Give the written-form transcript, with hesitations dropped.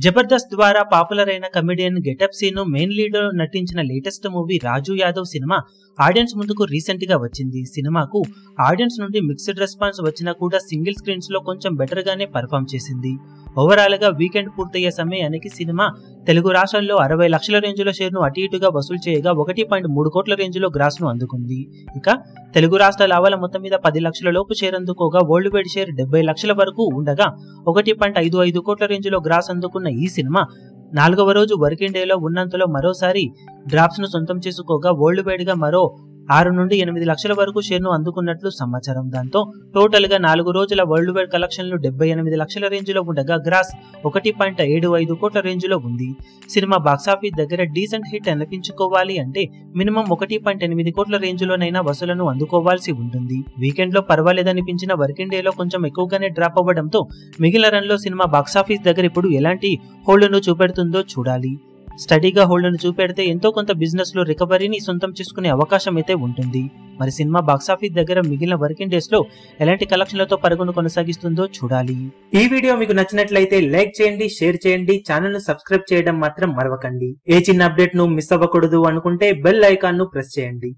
జబర్దస్త్ ద్వారా పాపులర్ అయిన comedian getup Seenu main lead లో నటించిన లేటెస్ట్ మూవీ రాజు యాదవ్ సినిమా ఆడియన్స్ ముందుకు రీసెంట్ గా వచ్చింది. సినిమాకు ఆడియన్స్ నుండి మిక్స్డ్ రెస్పాన్స్ వచ్చినా కూడా సింగిల్ స్క్రీన్స్ లో కొంచెం బెటర్ గానే పర్ఫామ్ చేసింది. ఓవరాల్ గా వీకెండ్ పూర్తయ్యే సమయానికి సినిమా తెలుగు రాష్ట్రాల్లో 60 లక్షల రేంజ్ లో షేర్ ను అటు ఇటుగా వసూలు చేయగా 1.3 కోట్ల రేంజ్ లో గ్రాస్ ను అందుకుంది. ఇక తెలుగు రాష్ట్రాల ఆవాల మొత్తం మీద 10 లక్షల లోపు షేర్ అందుకోగా వరల్డ్ వైడ్ షేర్ 70 లక్షల వరకు ఉండగా 1.55 కోట్ల రేంజ్ లో గ్రాస్ అందుకున్న ఈ సినిమా 4వ రోజు వర్కింగ్ డేలో ఉన్నంతలో మరోసారి డ్రాప్స్ ను సొంతం చేసుకోగా వరల్డ్ వైడ్ గా మరో 6 నుండి 8 లక్షల వరకు షేర్ ను అందుకున్నట్లు సమాచారం. దాంతో టోటల్ గా 4 రోజుల వరల్డ్ వైడ్ కలెక్షన్లు 78 లక్షల రేంజ్ లో ఉండగా గ్రాస్ 1.75 కోట్ల రేంజ్ లో ఉంది. సినిమా బాక్సాఫీస్ దగ్గర డీసెంట్ హిట్ అనిపించుకోవాలి అంటే మినిమం 1.8 కోట్ల రేంజ్ లోనైనా వసూలను అందుకోవాల్సి ఉంటుంది. వీకెండ్ లో పర్వాలేదనిపించిన వర్కింగ్ డే లో కొంచెం ఎక్కువగానే డ్రాప్ అవ్వడంతో మిగిలిన రన్ లో సినిమా బాక్సాఫీస్ దగ్గర ఇప్పుడు ఎలాంటి హోల్డ్ ను చూపెడుతుందో చూడాలి. స్టడీగా హోల్డ్ను చూపెడితే ఎంతో కొంత బిజినెస్ లో రికవరీని సొంతం చేసుకునే అవకాశం అయితే ఉంటుంది. మరి సినిమా బాక్సాఫీస్ దగ్గర మిగిలిన వర్కింగ్ డేస్ లో ఎలాంటి కలెక్షన్లతో పరుగును కొనసాగిస్తుందో చూడాలి. ఈ వీడియో మీకు నచ్చినట్లయితే లైక్ చేయండి, షేర్ చేయండి, ఛానల్ ను సబ్స్క్రైబ్ చేయడం మాత్రం మరవకండి. ఏ చిన్న అప్డేట్ ను మిస్ అవ్వకూడదు అనుకుంటే బెల్ ఐకాన్ ను ప్రెస్ చేయండి.